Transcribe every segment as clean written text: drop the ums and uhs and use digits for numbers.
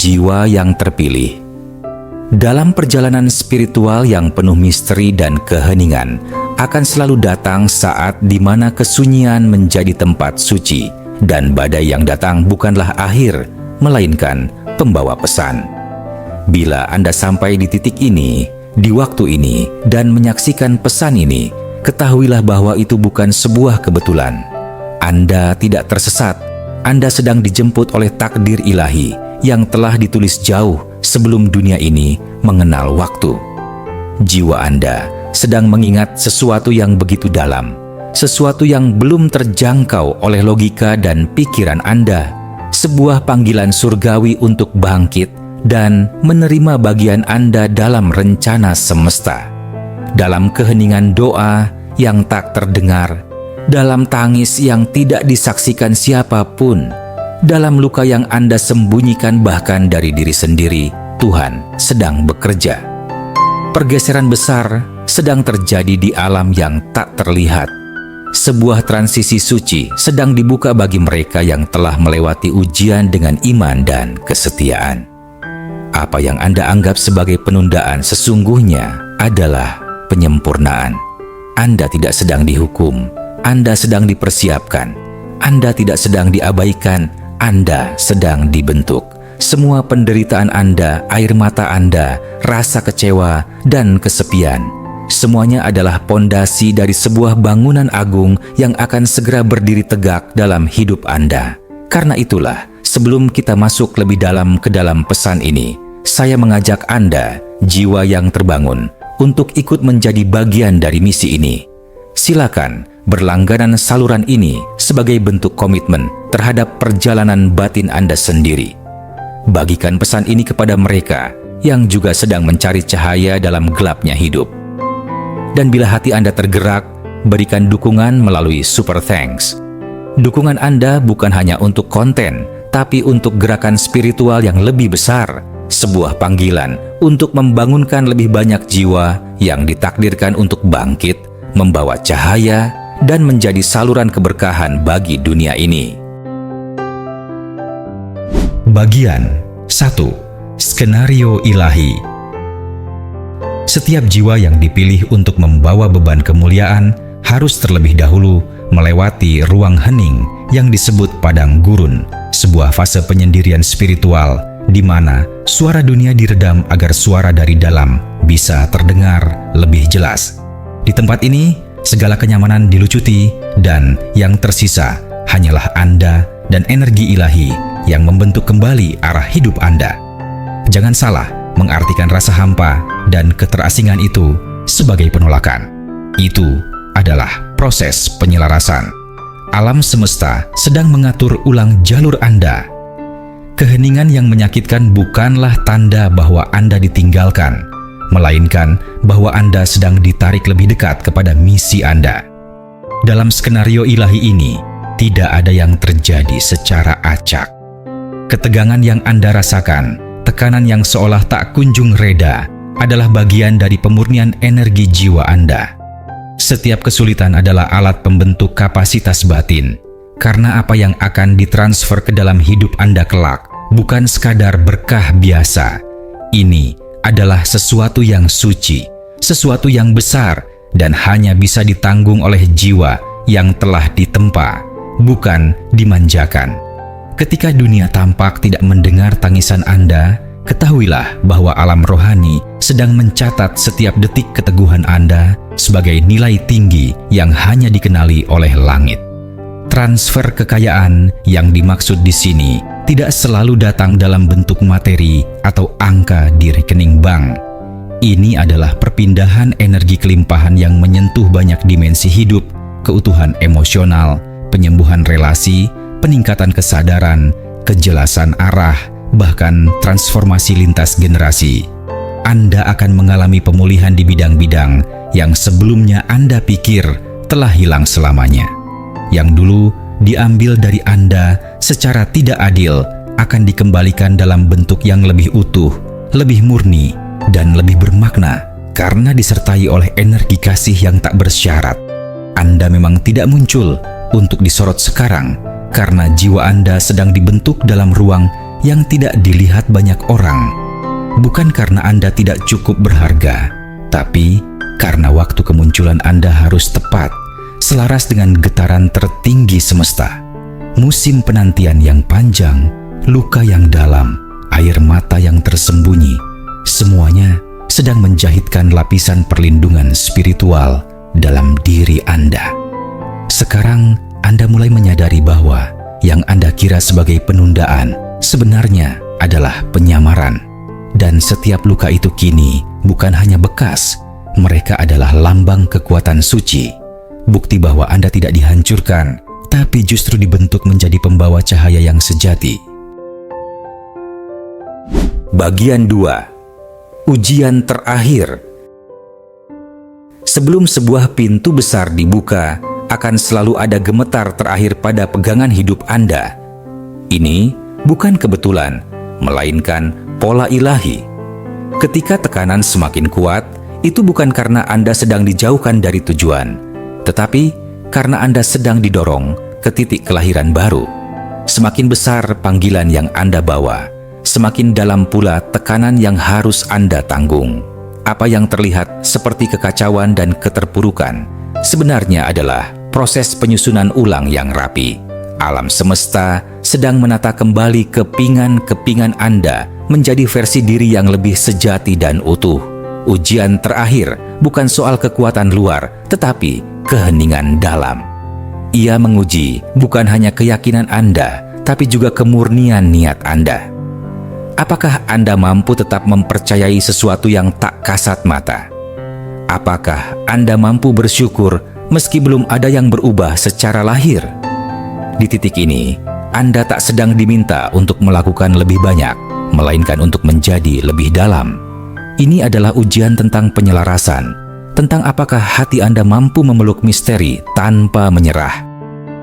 jiwa yang terpilih. Dalam perjalanan spiritual yang penuh misteri dan keheningan, akan selalu datang saat di mana kesunyian menjadi tempat suci, dan badai yang datang bukanlah akhir, melainkan pembawa pesan. Bila Anda sampai di titik ini, di waktu ini, dan menyaksikan pesan ini, ketahuilah bahwa itu bukan sebuah kebetulan. Anda tidak tersesat. Anda sedang dijemput oleh takdir ilahi yang telah ditulis jauh sebelum dunia ini mengenal waktu. Jiwa Anda sedang mengingat sesuatu yang begitu dalam, sesuatu yang belum terjangkau oleh logika dan pikiran Anda, sebuah panggilan surgawi untuk bangkit dan menerima bagian Anda dalam rencana semesta. Dalam keheningan doa yang tak terdengar, dalam tangis yang tidak disaksikan siapapun, dalam luka yang Anda sembunyikan bahkan dari diri sendiri, Tuhan sedang bekerja. Pergeseran besar sedang terjadi di alam yang tak terlihat. Sebuah transisi suci sedang dibuka bagi mereka yang telah melewati ujian dengan iman dan kesetiaan. Apa yang Anda anggap sebagai penundaan sesungguhnya adalah penyempurnaan. Anda tidak sedang dihukum, Anda sedang dipersiapkan. Anda tidak sedang diabaikan, Anda sedang dibentuk. Semua penderitaan Anda, air mata Anda, rasa kecewa, dan kesepian, semuanya adalah pondasi dari sebuah bangunan agung yang akan segera berdiri tegak dalam hidup Anda. Karena itulah, sebelum kita masuk lebih dalam ke dalam pesan ini, saya mengajak Anda, jiwa yang terbangun, untuk ikut menjadi bagian dari misi ini. Silakan berlangganan saluran ini sebagai bentuk komitmen terhadap perjalanan batin Anda sendiri. Bagikan pesan ini kepada mereka yang juga sedang mencari cahaya dalam gelapnya hidup. Dan bila hati Anda tergerak, berikan dukungan melalui Super Thanks. Dukungan Anda bukan hanya untuk konten, tapi untuk gerakan spiritual yang lebih besar, sebuah panggilan untuk membangunkan lebih banyak jiwa yang ditakdirkan untuk bangkit, membawa cahaya, dan menjadi saluran keberkahan bagi dunia ini. Bagian 1. Skenario ilahi. Setiap jiwa yang dipilih untuk membawa beban kemuliaan harus terlebih dahulu melewati ruang hening yang disebut padang gurun, sebuah fase penyendirian spiritual di mana suara dunia diredam agar suara dari dalam bisa terdengar lebih jelas. Di tempat ini, segala kenyamanan dilucuti dan yang tersisa hanyalah Anda dan energi ilahi yang membentuk kembali arah hidup Anda. Jangan salah mengartikan rasa hampa dan keterasingan itu sebagai penolakan. Itu adalah proses penyelarasan. Alam semesta sedang mengatur ulang jalur Anda. Keheningan yang menyakitkan bukanlah tanda bahwa Anda ditinggalkan, melainkan bahwa Anda sedang ditarik lebih dekat kepada misi Anda. Dalam skenario ilahi ini, tidak ada yang terjadi secara acak. Ketegangan yang Anda rasakan, tekanan yang seolah tak kunjung reda, adalah bagian dari pemurnian energi jiwa Anda. Setiap kesulitan adalah alat pembentuk kapasitas batin, karena apa yang akan ditransfer ke dalam hidup Anda kelak bukan sekadar berkah biasa. Ini adalah sesuatu yang suci, sesuatu yang besar, dan hanya bisa ditanggung oleh jiwa yang telah ditempa, bukan dimanjakan. Ketika dunia tampak tidak mendengar tangisan Anda, ketahuilah bahwa alam rohani sedang mencatat setiap detik keteguhan Anda sebagai nilai tinggi yang hanya dikenali oleh langit. Transfer kekayaan yang dimaksud di sini tidak selalu datang dalam bentuk materi atau angka di rekening bank. Ini adalah perpindahan energi kelimpahan yang menyentuh banyak dimensi hidup, keutuhan emosional, penyembuhan relasi, peningkatan kesadaran, kejelasan arah, bahkan transformasi lintas generasi. Anda akan mengalami pemulihan di bidang-bidang yang sebelumnya Anda pikir telah hilang selamanya. Yang dulu diambil dari Anda secara tidak adil akan dikembalikan dalam bentuk yang lebih utuh, lebih murni, dan lebih bermakna karena disertai oleh energi kasih yang tak bersyarat. Anda memang tidak muncul untuk disorot sekarang, karena jiwa Anda sedang dibentuk dalam ruang yang tidak dilihat banyak orang. Bukan karena Anda tidak cukup berharga, tapi karena waktu kemunculan Anda harus tepat, selaras dengan getaran tertinggi semesta. Musim penantian yang panjang, luka yang dalam, air mata yang tersembunyi, semuanya sedang menjahitkan lapisan perlindungan spiritual dalam diri Anda. Sekarang Anda mulai menyadari bahwa yang Anda kira sebagai penundaan sebenarnya adalah penyamaran. Dan setiap luka itu kini bukan hanya bekas, mereka adalah lambang kekuatan suci. Bukti bahwa Anda tidak dihancurkan, tapi justru dibentuk menjadi pembawa cahaya yang sejati. Bagian 2. Ujian terakhir. Sebelum sebuah pintu besar dibuka, akan selalu ada gemetar terakhir pada pegangan hidup Anda. Ini bukan kebetulan, melainkan pola ilahi. Ketika tekanan semakin kuat, itu bukan karena Anda sedang dijauhkan dari tujuan, tetapi karena Anda sedang didorong ke titik kelahiran baru. Semakin besar panggilan yang Anda bawa, semakin dalam pula tekanan yang harus Anda tanggung. Apa yang terlihat seperti kekacauan dan keterpurukan sebenarnya adalah proses penyusunan ulang yang rapi. Alam semesta sedang menata kembali kepingan-kepingan Anda menjadi versi diri yang lebih sejati dan utuh. Ujian terakhir bukan soal kekuatan luar, tetapi keheningan dalam. Ia menguji bukan hanya keyakinan Anda, tapi juga kemurnian niat Anda. Apakah Anda mampu tetap mempercayai sesuatu yang tak kasat mata? Apakah Anda mampu bersyukur meski belum ada yang berubah secara lahir? Di titik ini, Anda tak sedang diminta untuk melakukan lebih banyak, melainkan untuk menjadi lebih dalam. Ini adalah ujian tentang penyelarasan, tentang apakah hati Anda mampu memeluk misteri tanpa menyerah.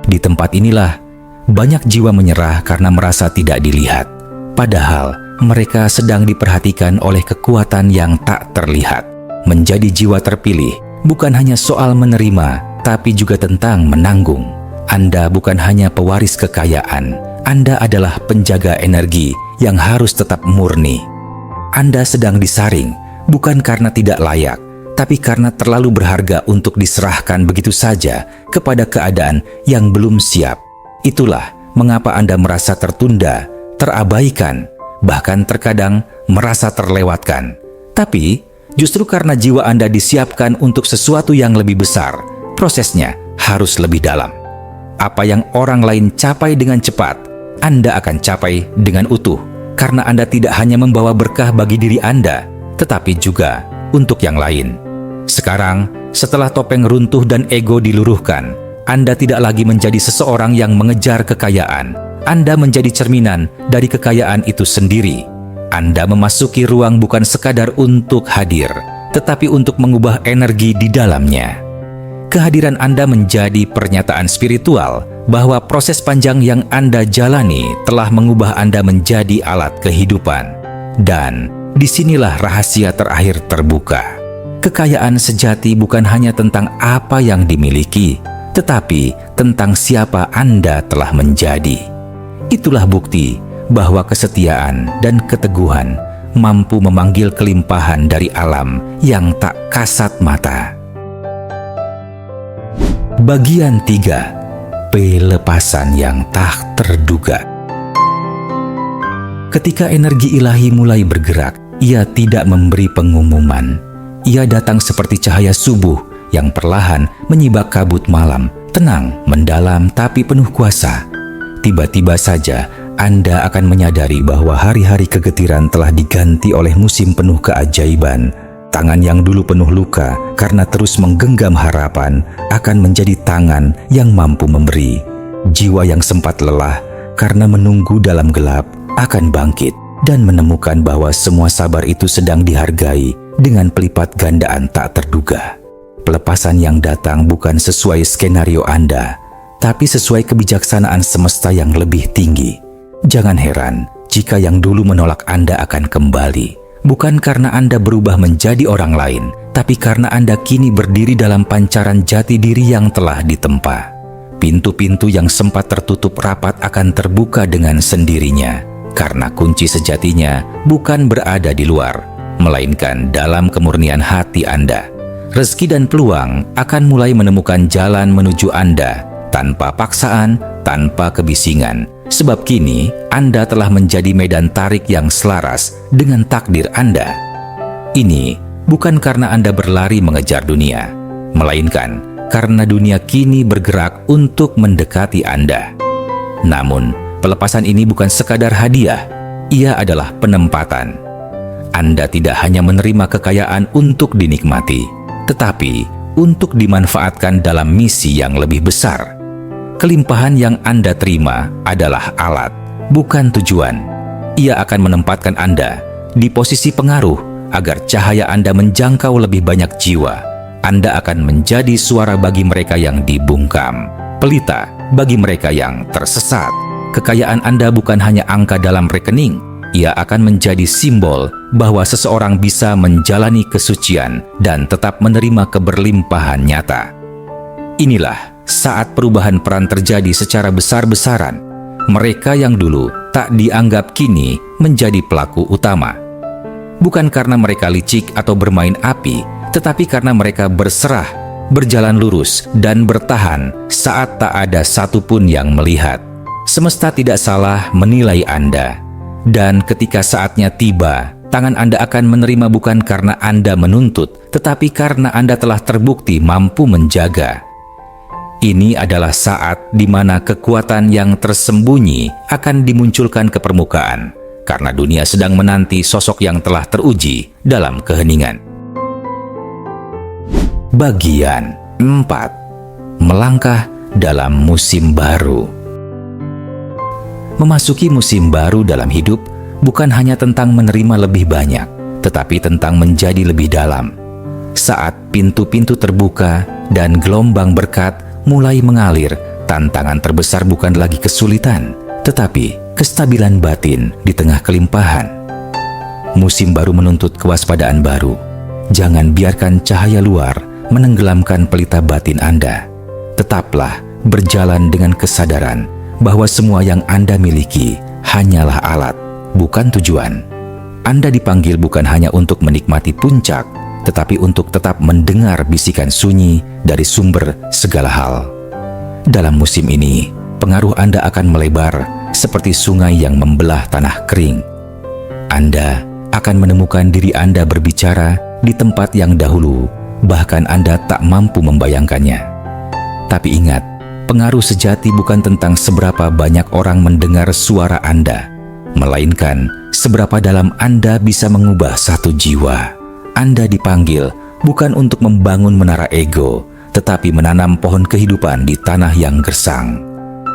Di tempat inilah, banyak jiwa menyerah karena merasa tidak dilihat, padahal mereka sedang diperhatikan oleh kekuatan yang tak terlihat. Menjadi jiwa terpilih bukan hanya soal menerima, tapi juga tentang menanggung. Anda bukan hanya pewaris kekayaan, Anda adalah penjaga energi yang harus tetap murni. Anda sedang disaring, bukan karena tidak layak, tapi karena terlalu berharga untuk diserahkan begitu saja kepada keadaan yang belum siap. Itulah mengapa Anda merasa tertunda, terabaikan, bahkan terkadang merasa terlewatkan. Tapi, justru karena jiwa Anda disiapkan untuk sesuatu yang lebih besar, prosesnya harus lebih dalam. Apa yang orang lain capai dengan cepat, Anda akan capai dengan utuh, karena Anda tidak hanya membawa berkah bagi diri Anda, tetapi juga untuk yang lain. Sekarang, setelah topeng runtuh dan ego diluruhkan, Anda tidak lagi menjadi seseorang yang mengejar kekayaan. Anda menjadi cerminan dari kekayaan itu sendiri. Anda memasuki ruang bukan sekadar untuk hadir, tetapi untuk mengubah energi di dalamnya. Kehadiran Anda menjadi pernyataan spiritual bahwa proses panjang yang Anda jalani telah mengubah Anda menjadi alat kehidupan. Dan disinilah rahasia terakhir terbuka. Kekayaan sejati bukan hanya tentang apa yang dimiliki, tetapi tentang siapa Anda telah menjadi. Itulah bukti bahwa kesetiaan dan keteguhan mampu memanggil kelimpahan dari alam yang tak kasat mata. Bagian 3. Pelepasan yang tak terduga. Ketika energi ilahi mulai bergerak, ia tidak memberi pengumuman. Ia datang seperti cahaya subuh yang perlahan menyibak kabut malam, tenang, mendalam, tapi penuh kuasa. Tiba-tiba saja, Anda akan menyadari bahwa hari-hari kegetiran telah diganti oleh musim penuh keajaiban. Tangan yang dulu penuh luka karena terus menggenggam harapan akan menjadi tangan yang mampu memberi. Jiwa yang sempat lelah karena menunggu dalam gelap akan bangkit dan menemukan bahwa semua sabar itu sedang dihargai dengan pelipat gandaan tak terduga. Pelepasan yang datang bukan sesuai skenario Anda, tapi sesuai kebijaksanaan semesta yang lebih tinggi. Jangan heran jika yang dulu menolak Anda akan kembali. Bukan karena Anda berubah menjadi orang lain, tapi karena Anda kini berdiri dalam pancaran jati diri yang telah ditempa. Pintu-pintu yang sempat tertutup rapat akan terbuka dengan sendirinya. karena kunci sejatinya bukan berada di luar, melainkan dalam kemurnian hati Anda. Rezeki dan peluang akan mulai menemukan jalan menuju Anda tanpa paksaan, tanpa kebisingan. Sebab kini Anda telah menjadi medan tarik yang selaras dengan takdir Anda. Ini bukan karena Anda berlari mengejar dunia, melainkan karena dunia kini bergerak untuk mendekati Anda. Namun, pelepasan ini bukan sekadar hadiah, ia adalah penempatan. Anda tidak hanya menerima kekayaan untuk dinikmati, tetapi untuk dimanfaatkan dalam misi yang lebih besar. Kelimpahan yang Anda terima adalah alat, bukan tujuan. Ia akan menempatkan Anda di posisi pengaruh agar cahaya Anda menjangkau lebih banyak jiwa. Anda akan menjadi suara bagi mereka yang dibungkam, pelita bagi mereka yang tersesat. Kekayaan Anda bukan hanya angka dalam rekening, ia akan menjadi simbol bahwa seseorang bisa menjalani kesucian dan tetap menerima keberlimpahan nyata. Inilah saat perubahan peran terjadi secara besar-besaran. Mereka yang dulu tak dianggap kini menjadi pelaku utama. Bukan karena mereka licik atau bermain api, tetapi karena mereka berserah, berjalan lurus, dan bertahan saat tak ada satupun yang melihat. Semesta tidak salah menilai Anda. Dan ketika saatnya tiba, tangan Anda akan menerima bukan karena Anda menuntut, tetapi karena Anda telah terbukti mampu menjaga. Ini adalah saat di mana kekuatan yang tersembunyi akan dimunculkan ke permukaan, karena dunia sedang menanti sosok yang telah teruji dalam keheningan. Bagian 4. Melangkah dalam musim baru. Memasuki musim baru dalam hidup bukan hanya tentang menerima lebih banyak, tetapi tentang menjadi lebih dalam. Saat pintu-pintu terbuka dan gelombang berkat mulai mengalir, tantangan terbesar bukan lagi kesulitan, tetapi kestabilan batin di tengah kelimpahan. Musim baru menuntut kewaspadaan baru. Jangan biarkan cahaya luar menenggelamkan pelita batin Anda. Tetaplah berjalan dengan kesadaran bahwa semua yang Anda miliki hanyalah alat, bukan tujuan. Anda dipanggil bukan hanya untuk menikmati puncak, tetapi untuk tetap mendengar bisikan sunyi dari sumber segala hal. Dalam musim ini, pengaruh Anda akan melebar seperti sungai yang membelah tanah kering. Anda akan menemukan diri Anda berbicara di tempat yang dahulu bahkan Anda tak mampu membayangkannya. Tapi ingat, pengaruh sejati bukan tentang seberapa banyak orang mendengar suara Anda, melainkan seberapa dalam Anda bisa mengubah satu jiwa. Anda dipanggil bukan untuk membangun menara ego, tetapi menanam pohon kehidupan di tanah yang gersang.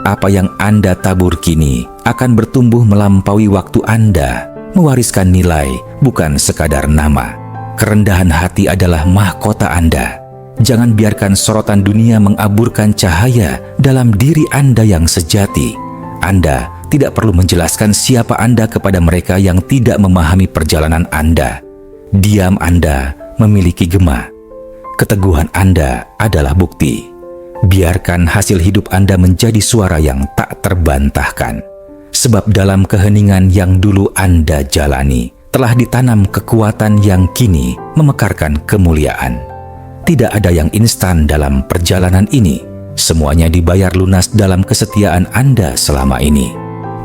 Apa yang Anda tabur kini akan bertumbuh melampaui waktu Anda, mewariskan nilai bukan sekadar nama. Kerendahan hati adalah mahkota Anda. Jangan biarkan sorotan dunia mengaburkan cahaya dalam diri Anda yang sejati. Anda tidak perlu menjelaskan siapa Anda kepada mereka yang tidak memahami perjalanan Anda. Diam Anda memiliki gema. Keteguhan Anda adalah bukti. Biarkan hasil hidup Anda menjadi suara yang tak terbantahkan. Sebab dalam keheningan yang dulu Anda jalani, telah ditanam kekuatan yang kini memekarkan kemuliaan. Tidak ada yang instan dalam perjalanan ini. Semuanya dibayar lunas dalam kesetiaan Anda selama ini.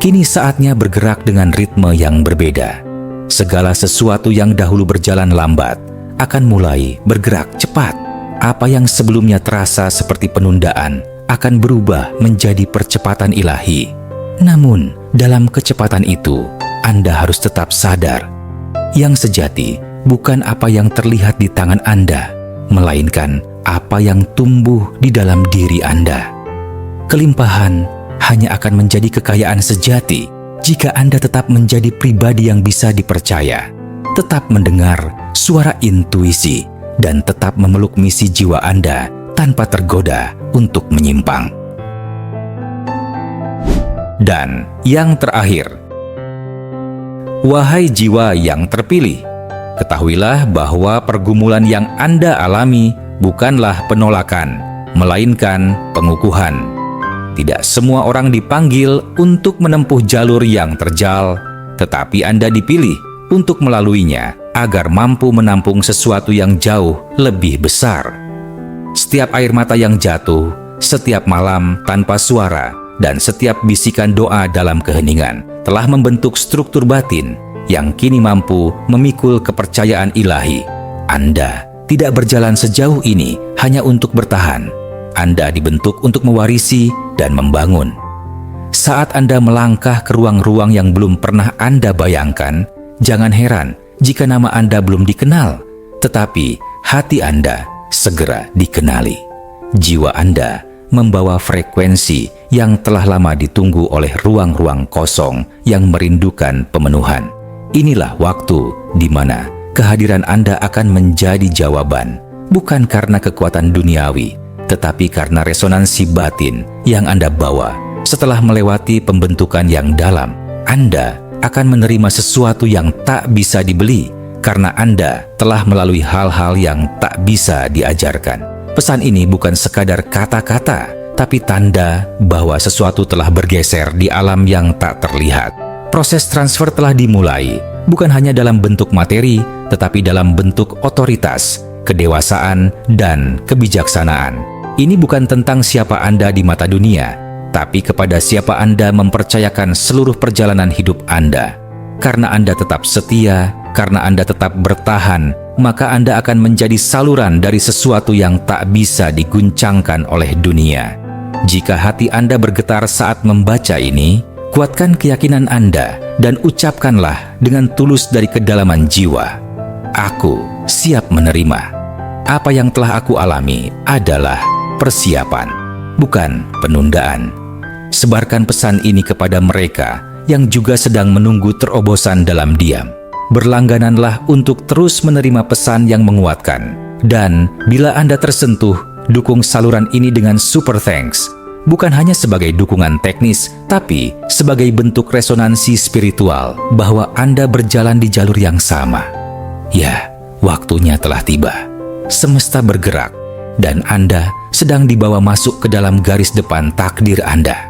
Kini saatnya bergerak dengan ritme yang berbeda. Segala sesuatu yang dahulu berjalan lambat akan mulai bergerak cepat. Apa yang sebelumnya terasa seperti penundaan akan berubah menjadi percepatan ilahi. Namun, dalam kecepatan itu, Anda harus tetap sadar. Yang sejati bukan apa yang terlihat di tangan Anda, melainkan apa yang tumbuh di dalam diri Anda. Kelimpahan hanya akan menjadi kekayaan sejati jika Anda tetap menjadi pribadi yang bisa dipercaya, tetap mendengar suara intuisi, dan tetap memeluk misi jiwa Anda tanpa tergoda untuk menyimpang. Dan yang terakhir, wahai jiwa yang terpilih, ketahuilah bahwa pergumulan yang Anda alami bukanlah penolakan, melainkan pengukuhan. Tidak semua orang dipanggil untuk menempuh jalur yang terjal, tetapi Anda dipilih untuk melaluinya agar mampu menampung sesuatu yang jauh lebih besar. Setiap air mata yang jatuh, setiap malam tanpa suara, dan setiap bisikan doa dalam keheningan telah membentuk struktur batin yang kini mampu memikul kepercayaan ilahi. Anda tidak berjalan sejauh ini hanya untuk bertahan. Anda dibentuk untuk mewarisi dan membangun. Saat Anda melangkah ke ruang-ruang yang belum pernah Anda bayangkan, jangan heran jika nama Anda belum dikenal, tetapi hati Anda segera dikenali. Jiwa Anda membawa frekuensi yang telah lama ditunggu oleh ruang-ruang kosong yang merindukan pemenuhan. Inilah waktu di mana kehadiran Anda akan menjadi jawaban, bukan karena kekuatan duniawi, tetapi karena resonansi batin yang Anda bawa. Setelah melewati pembentukan yang dalam, Anda akan menerima sesuatu yang tak bisa dibeli karena Anda telah melalui hal-hal yang tak bisa diajarkan. Pesan ini bukan sekadar kata-kata, tapi tanda bahwa sesuatu telah bergeser di alam yang tak terlihat. Proses transfer telah dimulai, bukan hanya dalam bentuk materi, tetapi dalam bentuk otoritas, kedewasaan, dan kebijaksanaan. Ini bukan tentang siapa Anda di mata dunia, tapi kepada siapa Anda mempercayakan seluruh perjalanan hidup Anda. Karena Anda tetap setia, karena Anda tetap bertahan, maka Anda akan menjadi saluran dari sesuatu yang tak bisa diguncangkan oleh dunia. Jika hati Anda bergetar saat membaca ini, kuatkan keyakinan Anda dan ucapkanlah dengan tulus dari kedalaman jiwa, "Aku siap menerima. Apa yang telah aku alami adalah persiapan, bukan penundaan." Sebarkan pesan ini kepada mereka yang juga sedang menunggu terobosan dalam diam. Berlanggananlah untuk terus menerima pesan yang menguatkan. Dan bila Anda tersentuh, dukung saluran ini dengan super thanks. Bukan hanya sebagai dukungan teknis, tapi sebagai bentuk resonansi spiritual bahwa Anda berjalan di jalur yang sama. Ya, waktunya telah tiba. Semesta bergerak, dan Anda sedang dibawa masuk ke dalam garis depan takdir Anda.